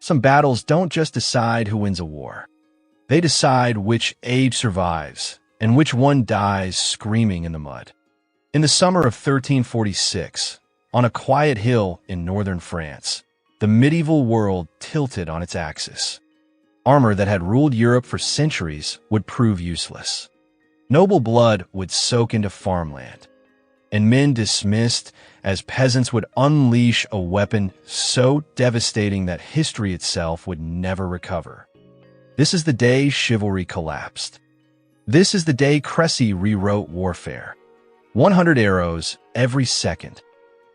Some battles don't just decide who wins a war. They decide which age survives and which one dies screaming in the mud. In the summer of 1346, on a quiet hill in northern France, the medieval world tilted on its axis. Armor that had ruled Europe for centuries would prove useless. Noble blood would soak into farmland, and men dismissed as peasants would unleash a weapon so devastating that history itself would never recover. This is the day chivalry collapsed. This is the day Crécy rewrote warfare. 100 arrows every second.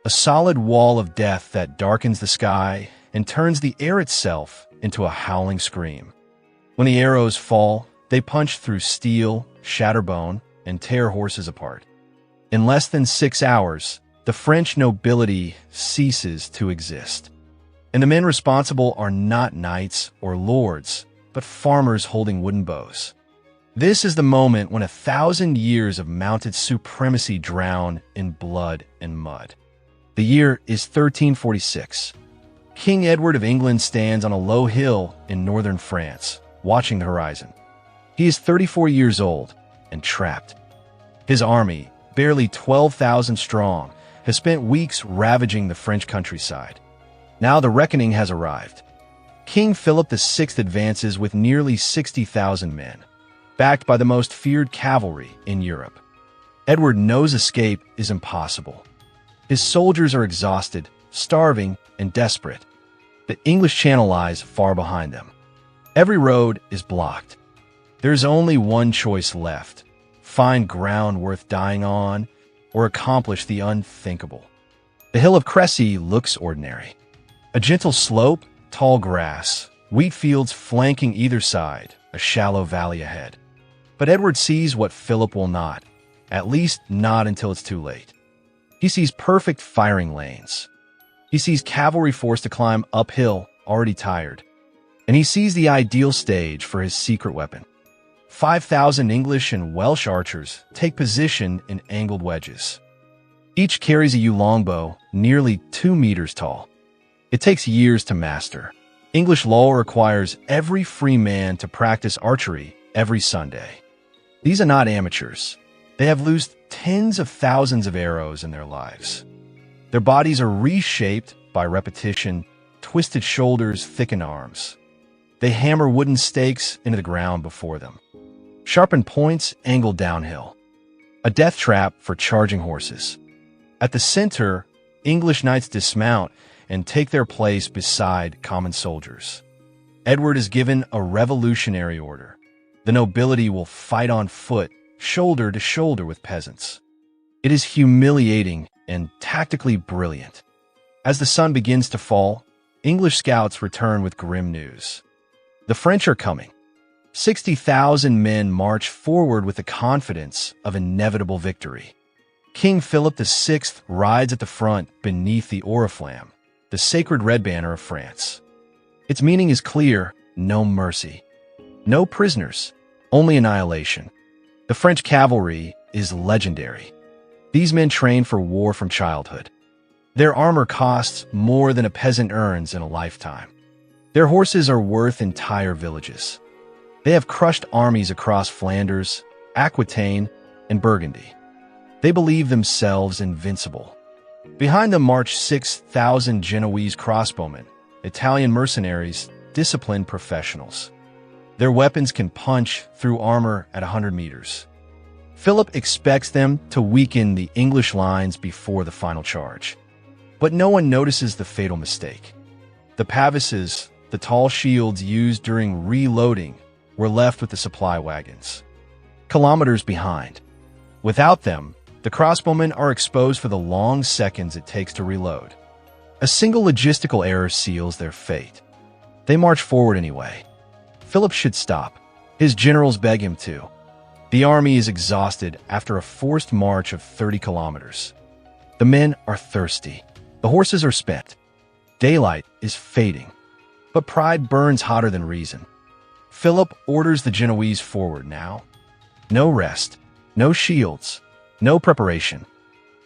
A solid wall of death that darkens the sky and turns the air itself into a howling scream. When the arrows fall, they punch through steel, shatter bone, and tear horses apart. In less than 6 hours, the French nobility ceases to exist. And the men responsible are not knights or lords, but farmers holding wooden bows. This is the moment when 1,000 years of mounted supremacy drown in blood and mud. The year is 1346. King Edward of England stands on a low hill in northern France, watching the horizon. He is 34 years old and trapped. His army, barely 12,000 strong, has spent weeks ravaging the French countryside. Now the reckoning has arrived. King Philip VI advances with nearly 60,000 men, backed by the most feared cavalry in Europe. Edward knows escape is impossible. His soldiers are exhausted, starving, and desperate. The English Channel lies far behind them. Every road is blocked. There's only one choice left: find ground worth dying on, or accomplish the unthinkable. The hill of Crécy looks ordinary. A gentle slope, tall grass, wheat fields flanking either side, a shallow valley ahead. But Edward sees what Philip will not, at least not until it's too late. He sees perfect firing lanes. He sees cavalry forced to climb uphill, already tired. And he sees the ideal stage for his secret weapon. 5,000 English and Welsh archers take position in angled wedges. Each carries a longbow nearly 2 meters tall. It takes years to master. English law requires every free man to practice archery every Sunday. These are not amateurs. They have loosed tens of thousands of arrows in their lives. Their bodies are reshaped by repetition, twisted shoulders, thickened arms. They hammer wooden stakes into the ground before them. Sharpened points angled downhill. A death trap for charging horses. At the center, English knights dismount and take their place beside common soldiers. Edward is given a revolutionary order. The nobility will fight on foot, shoulder to shoulder with peasants. It is humiliating and tactically brilliant. As the sun begins to fall, English scouts return with grim news. The French are coming. 60,000 men march forward with the confidence of inevitable victory. King Philip VI rides at the front beneath the oriflamme, the sacred red banner of France. Its meaning is clear: no mercy. No prisoners, only annihilation. The French cavalry is legendary. These men train for war from childhood. Their armor costs more than a peasant earns in a lifetime. Their horses are worth entire villages. They have crushed armies across Flanders, Aquitaine, and Burgundy. They believe themselves invincible. Behind them march 6,000 Genoese crossbowmen, Italian mercenaries, disciplined professionals. Their weapons can punch through armor at 100 meters. Philip expects them to weaken the English lines before the final charge. But no one notices the fatal mistake. The pavises, the tall shields used during reloading, were left with the supply wagons, kilometers behind. Without them, the crossbowmen are exposed for the long seconds it takes to reload. A single logistical error seals their fate. They march forward anyway. Philip should stop. His generals beg him to. The army is exhausted after a forced march of 30 kilometers. The men are thirsty. The horses are spent. Daylight is fading. But pride burns hotter than reason. Philip orders the Genoese forward now. No rest, no shields, no preparation.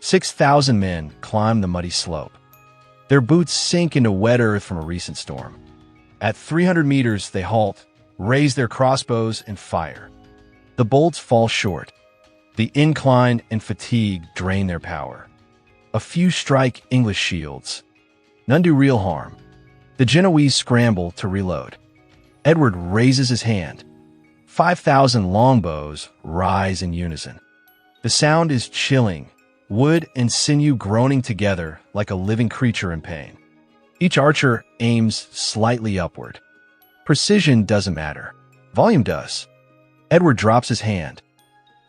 6,000 men climb the muddy slope. Their boots sink into wet earth from a recent storm. At 300 meters, they halt, raise their crossbows, and fire. The bolts fall short. The incline and fatigue drain their power. A few strike English shields. None do real harm. The Genoese scramble to reload. Edward raises his hand. 5,000 longbows rise in unison. The sound is chilling, wood and sinew groaning together like a living creature in pain. Each archer aims slightly upward. Precision doesn't matter. Volume does. Edward drops his hand.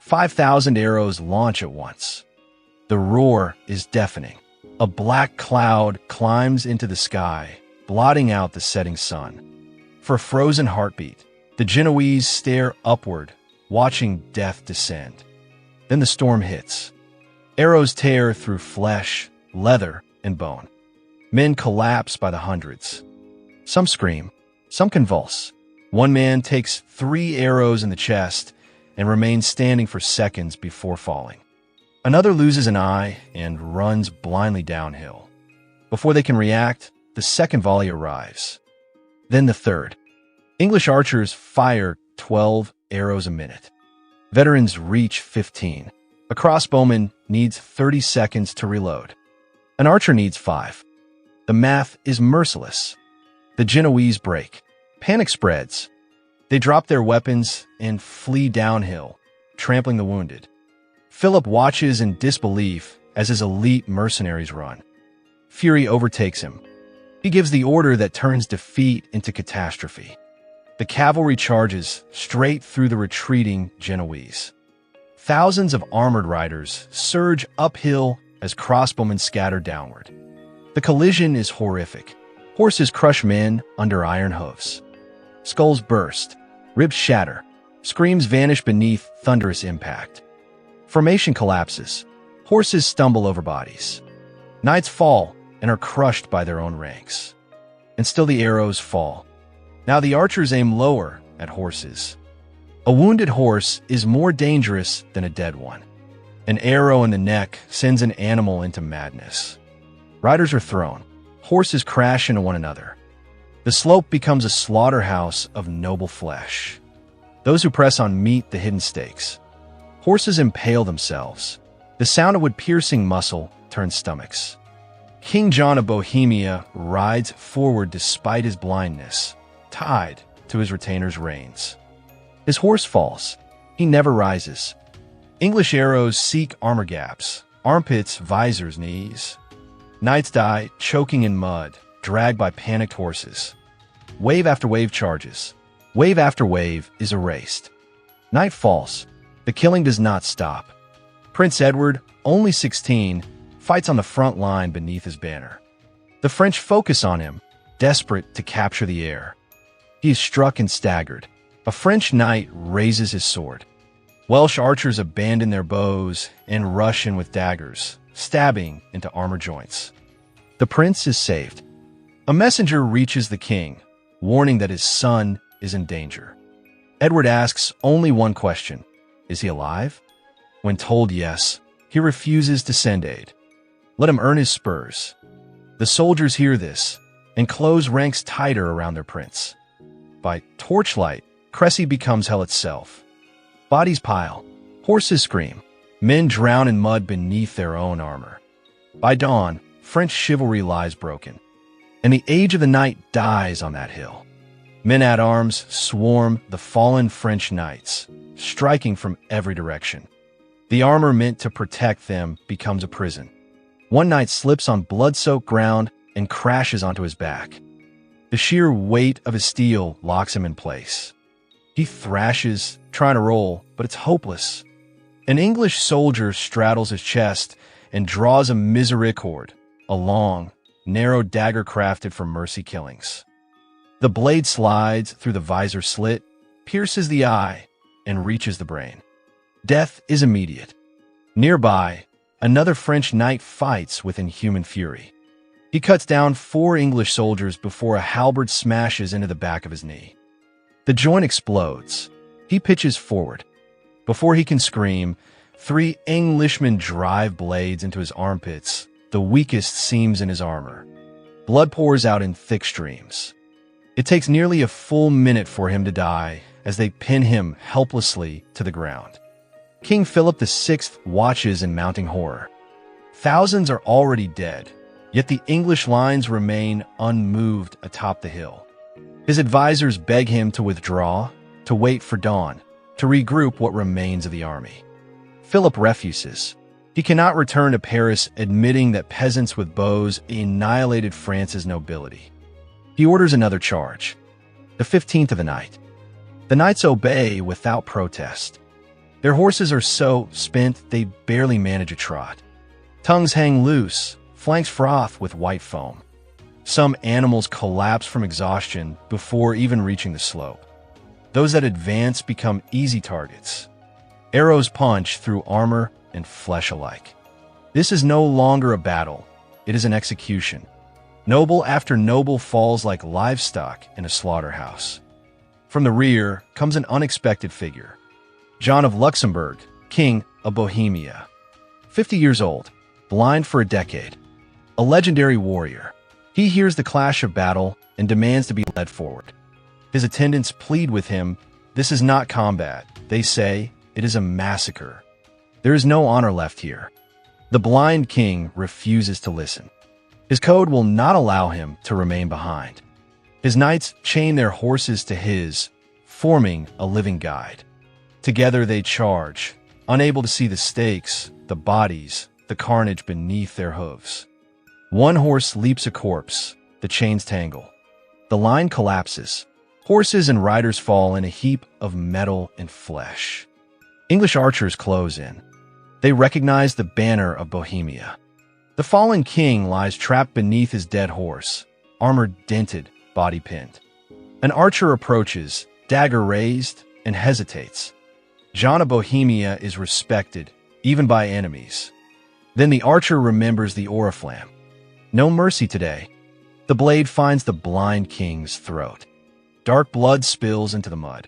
5,000 arrows launch at once. The roar is deafening. A black cloud climbs into the sky, blotting out the setting sun. For a frozen heartbeat, the Genoese stare upward, watching death descend. Then the storm hits. Arrows tear through flesh, leather, and bone. Men collapse by the hundreds. Some scream, some convulse. One man takes 3 arrows in the chest and remains standing for seconds before falling. Another loses an eye and runs blindly downhill. Before they can react, the second volley arrives. Then the third. English archers fire 12 arrows a minute. Veterans reach 15. A crossbowman needs 30 seconds to reload. An archer needs 5. The math is merciless. The Genoese break. Panic spreads. They drop their weapons and flee downhill, trampling the wounded. Philip watches in disbelief as his elite mercenaries run. Fury overtakes him. He gives the order that turns defeat into catastrophe. The cavalry charges straight through the retreating Genoese. Thousands of armored riders surge uphill as crossbowmen scatter downward. The collision is horrific. Horses crush men under iron hoofs. Skulls burst, ribs shatter, screams vanish beneath thunderous impact. Formation collapses. Horses stumble over bodies. Knights fall and are crushed by their own ranks. And still the arrows fall. Now the archers aim lower at horses. A wounded horse is more dangerous than a dead one. An arrow in the neck sends an animal into madness. Riders are thrown. Horses crash into one another. The slope becomes a slaughterhouse of noble flesh. Those who press on meet the hidden stakes. Horses impale themselves. The sound of wood-piercing muscle turns stomachs. King John of Bohemia rides forward despite his blindness, tied to his retainer's reins. His horse falls. He never rises. English arrows seek armor gaps, armpits, visors, knees. Knights die, choking in mud, dragged by panicked horses. Wave after wave charges. Wave after wave is erased. Night falls. The killing does not stop. Prince Edward, only 16, fights on the front line beneath his banner. The French focus on him, desperate to capture the air. He is struck and staggered. A French knight raises his sword. Welsh archers abandon their bows and rush in with daggers, stabbing into armor joints. The prince is saved. A messenger reaches the king, warning that his son is in danger. Edward asks only one question: is he alive? When told yes, he refuses to send aid. Let him earn his spurs. The soldiers hear this and close ranks tighter around their prince. By torchlight, Crécy becomes hell itself. Bodies pile. Horses scream. Men drown in mud beneath their own armor. By dawn, French chivalry lies broken. And the age of the knight dies on that hill. Men at arms swarm the fallen French knights, striking from every direction. The armor meant to protect them becomes a prison. One knight slips on blood-soaked ground and crashes onto his back. The sheer weight of his steel locks him in place. He thrashes, trying to roll, but it's hopeless. An English soldier straddles his chest and draws a miséricorde, a long, narrow dagger crafted for mercy killings. The blade slides through the visor slit, pierces the eye, and reaches the brain. Death is immediate. Nearby, another French knight fights with inhuman fury. He cuts down 4 English soldiers before a halberd smashes into the back of his knee. The joint explodes. He pitches forward. Before he can scream, 3 Englishmen drive blades into his armpits, the weakest seams in his armor. Blood pours out in thick streams. It takes nearly a full minute for him to die as they pin him helplessly to the ground. King Philip VI watches in mounting horror. Thousands are already dead, yet the English lines remain unmoved atop the hill. His advisors beg him to withdraw, to wait for dawn, to regroup what remains of the army. Philip refuses. He cannot return to Paris, admitting that peasants with bows annihilated France's nobility. He orders another charge, the 15th of the night. The knights obey without protest. Their horses are so spent they barely manage a trot. Tongues hang loose, flanks froth with white foam. Some animals collapse from exhaustion before even reaching the slope. Those that advance become easy targets. Arrows punch through armor and flesh alike. This is no longer a battle, it is an execution. Noble after noble falls like livestock in a slaughterhouse. From the rear comes an unexpected figure. John of Luxembourg, King of Bohemia. 50 years old, blind for a decade. A legendary warrior. He hears the clash of battle and demands to be led forward. His attendants plead with him, "This is not combat," they say, "it is a massacre. There is no honor left here." The blind king refuses to listen. His code will not allow him to remain behind. His knights chain their horses to his, forming a living guide. Together they charge, unable to see the stakes, the bodies, the carnage beneath their hooves. One horse leaps a corpse, the chains tangle. The line collapses. Horses and riders fall in a heap of metal and flesh. English archers close in. They recognize the banner of Bohemia. The fallen king lies trapped beneath his dead horse, armor dented, body pinned. An archer approaches, dagger raised, and hesitates. John of Bohemia is respected, even by enemies. Then the archer remembers the oriflamme. No mercy today. The blade finds the blind king's throat. Dark blood spills into the mud.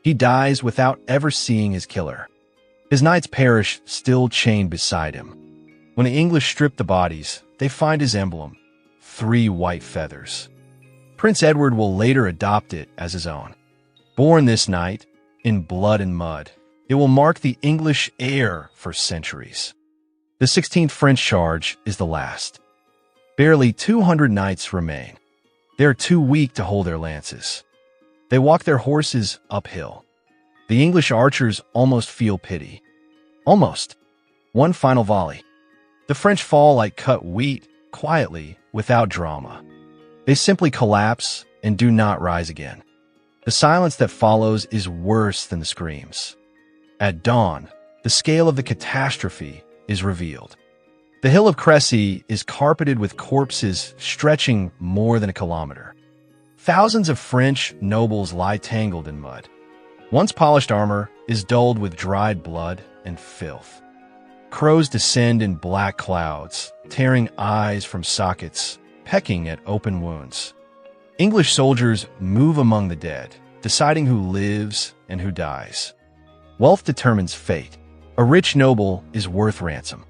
He dies without ever seeing his killer. His knights perish, still chained beside him. When the English strip the bodies, they find his emblem, 3 white feathers. Prince Edward will later adopt it as his own. Born this night, in blood and mud, it will mark the English heir for centuries. The 16th French charge is the last. Barely 200 knights remain. They are too weak to hold their lances. They walk their horses uphill. The English archers almost feel pity. Almost. One final volley. The French fall like cut wheat, quietly, without drama. They simply collapse and do not rise again. The silence that follows is worse than the screams. At dawn, the scale of the catastrophe is revealed. The hill of Crécy is carpeted with corpses stretching more than a kilometer. Thousands of French nobles lie tangled in mud. Once polished armor is dulled with dried blood and filth. Crows descend in black clouds, tearing eyes from sockets, pecking at open wounds. English soldiers move among the dead, deciding who lives and who dies. Wealth determines fate. A rich noble is worth ransom.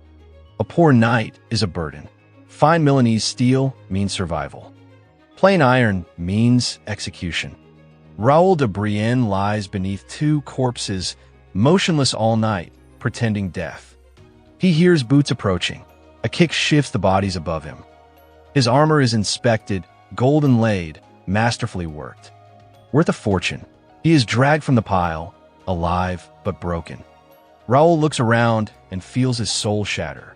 A poor knight is a burden. Fine Milanese steel means survival. Plain iron means execution. Raoul de Brienne lies beneath 2 corpses, motionless all night, pretending death. He hears boots approaching. A kick shifts the bodies above him. His armor is inspected, gold inlaid, masterfully worked. Worth a fortune. He is dragged from the pile, alive but broken. Raoul looks around and feels his soul shatter.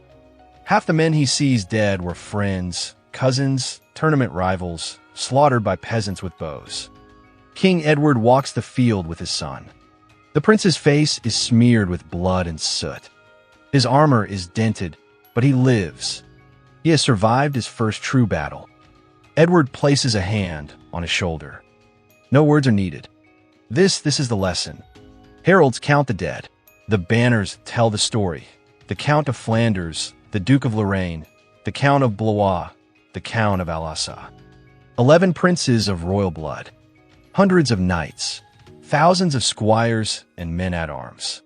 Half the men he sees dead were friends, cousins, tournament rivals, slaughtered by peasants with bows. King Edward walks the field with his son. The prince's face is smeared with blood and soot. His armor is dented, but he lives. He has survived his first true battle. Edward places a hand on his shoulder. No words are needed. This is the lesson. Heralds count the dead. The banners tell the story. The Count of Flanders, the Duke of Lorraine, the Count of Blois, the Count of Alsace. 11 princes of royal blood. Hundreds of knights. Thousands of squires and men-at-arms.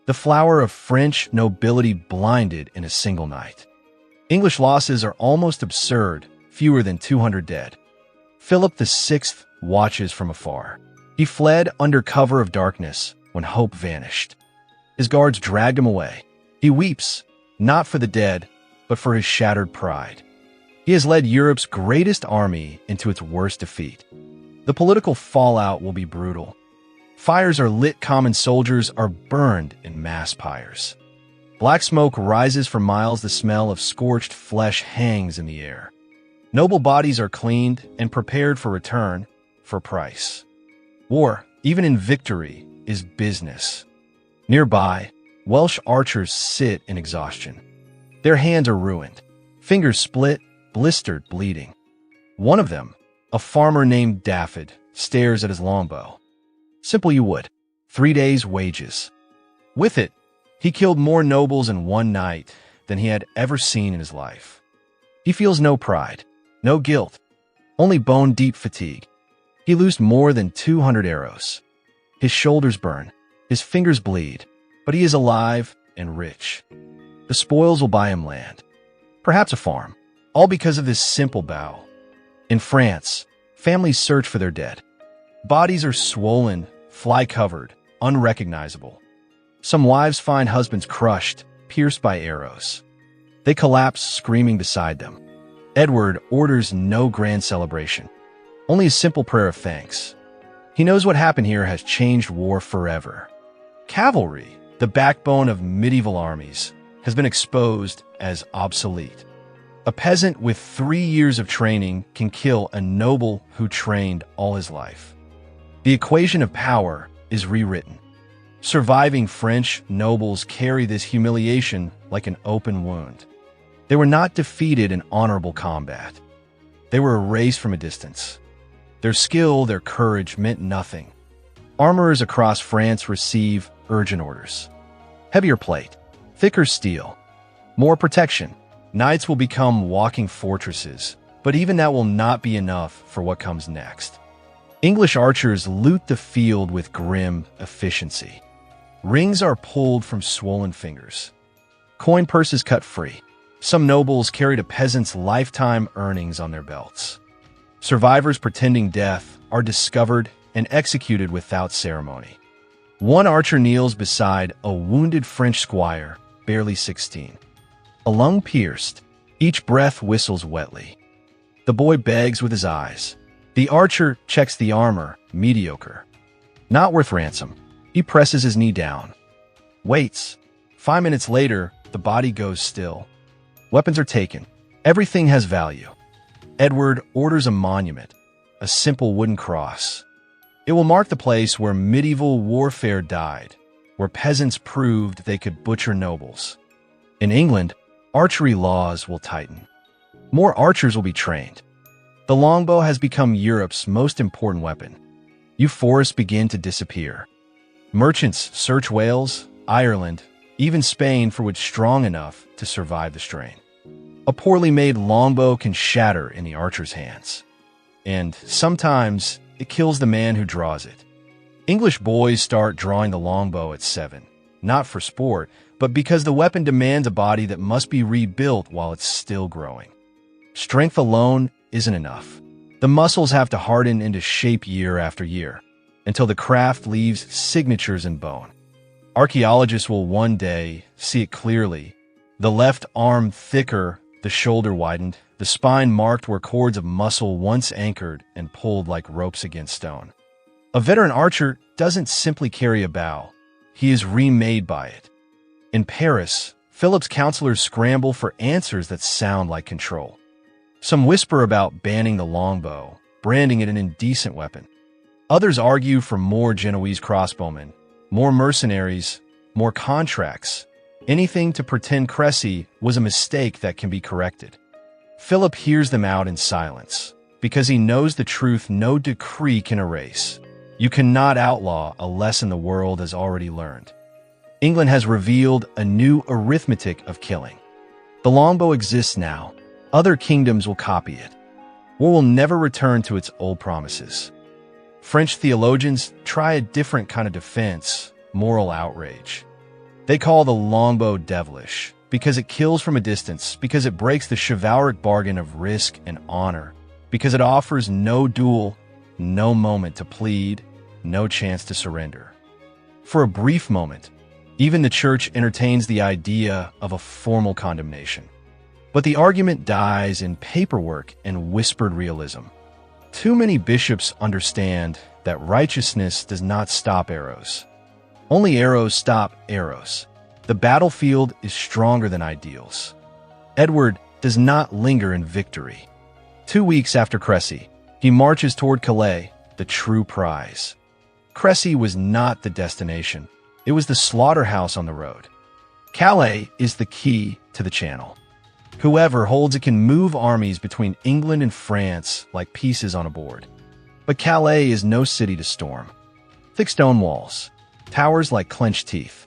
The flower of French nobility blinded in a single night. English losses are almost absurd, fewer than 200 dead. Philip VI watches from afar. He fled under cover of darkness when hope vanished. His guards dragged him away. He weeps, not for the dead, but for his shattered pride. He has led Europe's greatest army into its worst defeat. The political fallout will be brutal. Fires are lit, common soldiers are burned in mass pyres. Black smoke rises for miles, the smell of scorched flesh hangs in the air. Noble bodies are cleaned and prepared for return, for price. War, even in victory, is business. Nearby, Welsh archers sit in exhaustion. Their hands are ruined, fingers split, blistered, bleeding. One of them, a farmer named Daffod, stares at his longbow. Simple you would. 3 days' wages. With it, he killed more nobles in one night than he had ever seen in his life. He feels no pride, no guilt, only bone-deep fatigue. He loosed more than 200 arrows. His shoulders burn, his fingers bleed, but he is alive and rich. The spoils will buy him land, perhaps a farm, all because of this simple bow. In France, families search for their dead. Bodies are swollen, fly-covered, unrecognizable. Some wives find husbands crushed, pierced by arrows. They collapse screaming beside them. Edward orders no grand celebration, only a simple prayer of thanks. He knows what happened here has changed war forever. Cavalry, the backbone of medieval armies, has been exposed as obsolete. A peasant with 3 years of training can kill a noble who trained all his life. The equation of power is rewritten. Surviving French nobles carry this humiliation like an open wound. They were not defeated in honorable combat. They were erased from a distance. Their skill, their courage meant nothing. Armorers across France receive urgent orders. Heavier plate, thicker steel, more protection. Knights will become walking fortresses, but even that will not be enough for what comes next. English archers loot the field with grim efficiency. Rings are pulled from swollen fingers. Coin purses cut free. Some nobles carried a peasant's lifetime earnings on their belts. Survivors pretending death are discovered and executed without ceremony. One archer kneels beside a wounded French squire, barely 16. A lung pierced, each breath whistles wetly. The boy begs with his eyes. The archer checks the armor, mediocre. Not worth ransom. He presses his knee down. Waits. 5 minutes later, the body goes still. Weapons are taken. Everything has value. Edward orders a monument, a simple wooden cross. It will mark the place where medieval warfare died, where peasants proved they could butcher nobles. In England, archery laws will tighten. More archers will be trained. The longbow has become Europe's most important weapon. New forests begin to disappear. Merchants search Wales, Ireland, even Spain for what's strong enough to survive the strain. A poorly made longbow can shatter in the archer's hands. And sometimes it kills the man who draws it. English boys start drawing the longbow at 7, not for sport, but because the weapon demands a body that must be rebuilt while it's still growing. Strength alone isn't enough. The muscles have to harden into shape year after year, until the craft leaves signatures in bone. Archaeologists will one day see it clearly. The left arm thicker, the shoulder widened, the spine marked where cords of muscle once anchored and pulled like ropes against stone. A veteran archer doesn't simply carry a bow. He is remade by it. In Paris, Philip's counselors scramble for answers that sound like control. Some whisper about banning the longbow, branding it an indecent weapon. Others argue for more Genoese crossbowmen, more mercenaries, more contracts, anything to pretend Crécy was a mistake that can be corrected. Philip hears them out in silence, because he knows the truth no decree can erase. You cannot outlaw a lesson the world has already learned. England has revealed a new arithmetic of killing. The longbow exists now. Other kingdoms will copy it. War will never return to its old promises. French theologians try a different kind of defense, moral outrage. They call the longbow devilish, because it kills from a distance, because it breaks the chivalric bargain of risk and honor, because it offers no duel, no moment to plead, no chance to surrender. For a brief moment, even the church entertains the idea of a formal condemnation. But the argument dies in paperwork and whispered realism. Too many bishops understand that righteousness does not stop arrows. Only arrows stop arrows. The battlefield is stronger than ideals. Edward does not linger in victory. 2 weeks after Crécy, he marches toward Calais, the true prize. Crécy was not the destination. It was the slaughterhouse on the road. Calais is the key to the Channel. Whoever holds it can move armies between England and France like pieces on a board. But Calais is no city to storm. Thick stone walls, towers like clenched teeth.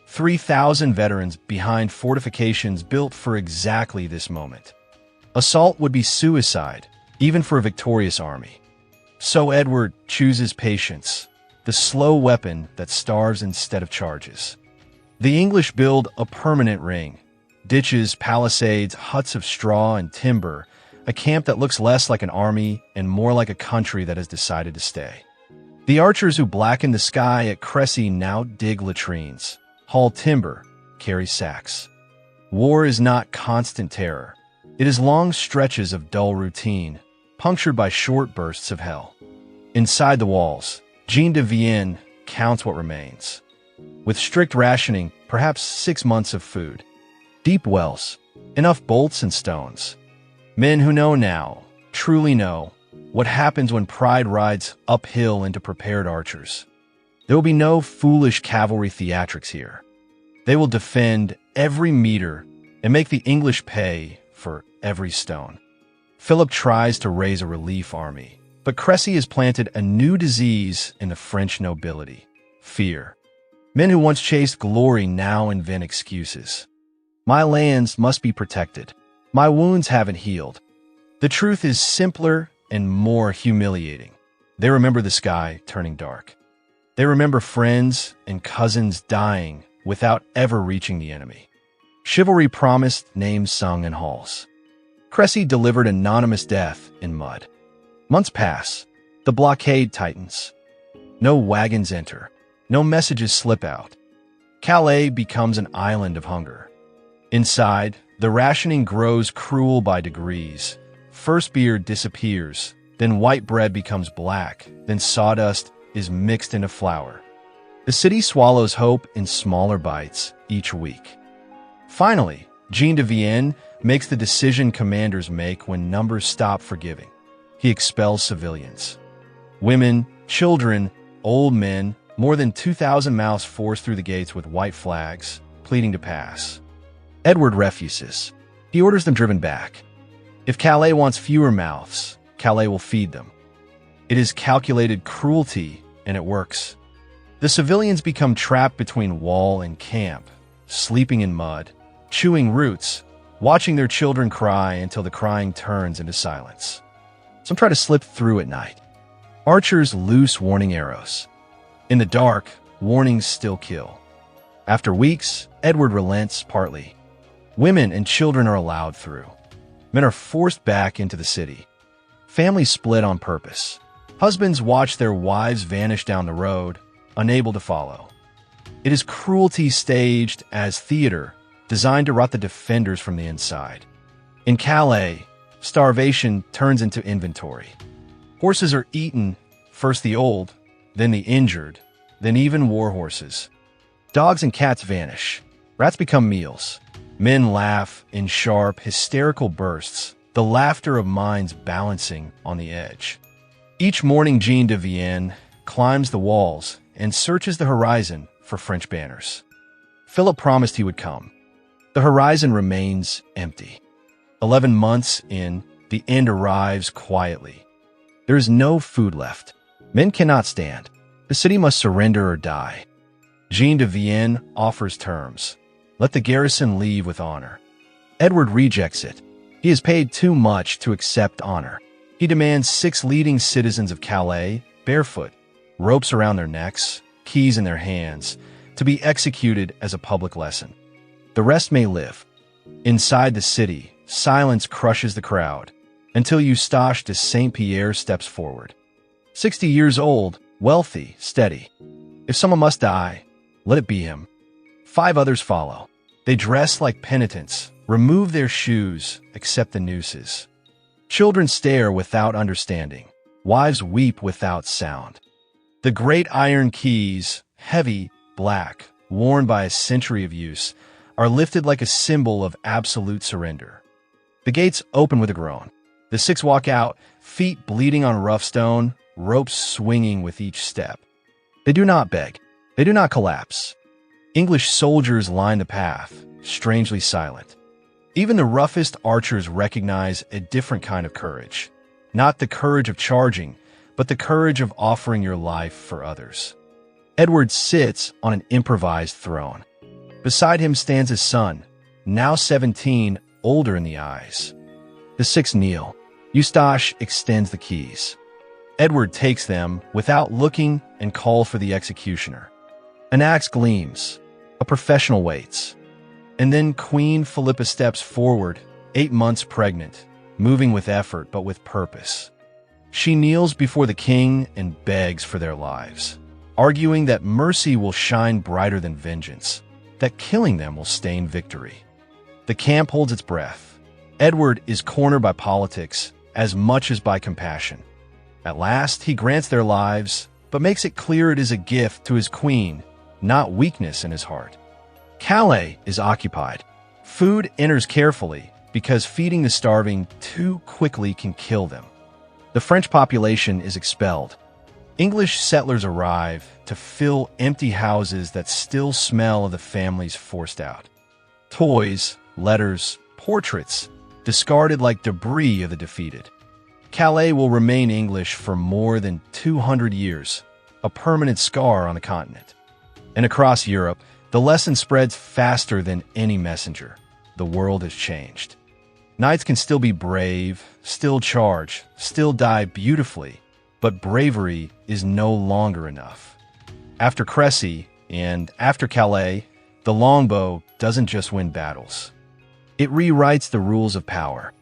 3,000 veterans behind fortifications built for exactly this moment. Assault would be suicide, even for a victorious army. So Edward chooses patience, the slow weapon that starves instead of charges. The English build a permanent ring. Ditches, palisades, huts of straw and timber, a camp that looks less like an army and more like a country that has decided to stay. The archers who blacken the sky at Crécy now dig latrines, haul timber, carry sacks. War is not constant terror. It is long stretches of dull routine, punctured by short bursts of hell. Inside the walls, Jean de Vienne counts what remains. With strict rationing, perhaps 6 months of food. Deep wells, enough bolts and stones. Men who know now, truly know, what happens when pride rides uphill into prepared archers. There will be no foolish cavalry theatrics here. They will defend every meter and make the English pay for every stone. Philip tries to raise a relief army, but Crécy has planted a new disease in the French nobility: fear. Men who once chased glory now invent excuses. My lands must be protected. My wounds haven't healed. The truth is simpler and more humiliating. They remember the sky turning dark. They remember friends and cousins dying without ever reaching the enemy. Chivalry promised, names sung in halls. Crécy delivered anonymous death in mud. Months pass. The blockade tightens. No wagons enter. No messages slip out. Calais becomes an island of hunger. Inside, the rationing grows cruel by degrees. First beer disappears, then white bread becomes black, then sawdust is mixed into flour. The city swallows hope in smaller bites each week. Finally, Jean de Vienne makes the decision commanders make when numbers stop forgiving. He expels civilians. Women, children, old men, more than 2,000 mouths forced through the gates with white flags, pleading to pass. Edward refuses. He orders them driven back. If Calais wants fewer mouths, Calais will feed them. It is calculated cruelty, and it works. The civilians become trapped between wall and camp, sleeping in mud, chewing roots, watching their children cry until the crying turns into silence. Some try to slip through at night. Archers loose warning arrows. In the dark, warnings still kill. After weeks, Edward relents partly. Women and children are allowed through. Men are forced back into the city. Families split on purpose. Husbands watch their wives vanish down the road, unable to follow. It is cruelty staged as theater, designed to rot the defenders from the inside. In Calais, starvation turns into inventory. Horses are eaten, first the old, then the injured, then even war horses. Dogs and cats vanish. Rats become meals. Men laugh in sharp, hysterical bursts, the laughter of minds balancing on the edge. Each morning, Jean de Vienne climbs the walls and searches the horizon for French banners. Philip promised he would come. The horizon remains empty. 11 months in, the end arrives quietly. There is no food left. Men cannot stand. The city must surrender or die. Jean de Vienne offers terms. Let the garrison leave with honor. Edward rejects it. He has paid too much to accept honor. He demands 6 leading citizens of Calais, barefoot, ropes around their necks, keys in their hands, to be executed as a public lesson. The rest may live. Inside the city, silence crushes the crowd, until Eustache de Saint-Pierre steps forward. 60 years old, wealthy, steady. If someone must die, let it be him. 5 others follow. They dress like penitents, remove their shoes, accept the nooses. Children stare without understanding. Wives weep without sound. The great iron keys, heavy, black, worn by a century of use, are lifted like a symbol of absolute surrender. The gates open with a groan. The 6 walk out, feet bleeding on rough stone, ropes swinging with each step. They do not beg. They do not collapse. English soldiers line the path, strangely silent. Even the roughest archers recognize a different kind of courage. Not the courage of charging, but the courage of offering your life for others. Edward sits on an improvised throne. Beside him stands his son, now 17, older in the eyes. The 6 kneel. Eustache extends the keys. Edward takes them without looking and calls for the executioner. An axe gleams. A professional waits. And then Queen Philippa steps forward, 8 months pregnant, moving with effort but with purpose. She kneels before the king and begs for their lives, arguing that mercy will shine brighter than vengeance, that killing them will stain victory. The camp holds its breath. Edward is cornered by politics as much as by compassion. At last, he grants their lives, but makes it clear it is a gift to his queen, not weakness in his heart. Calais is occupied. Food enters carefully because feeding the starving too quickly can kill them. The French population is expelled. English settlers arrive to fill empty houses that still smell of the families forced out. Toys, letters, portraits, discarded like debris of the defeated. Calais will remain English for more than 200 years, a permanent scar on the continent. And across Europe, the lesson spreads faster than any messenger. The world has changed. Knights can still be brave, still charge, still die beautifully, but bravery is no longer enough. After Crécy and after Calais, the longbow doesn't just win battles. It rewrites the rules of power.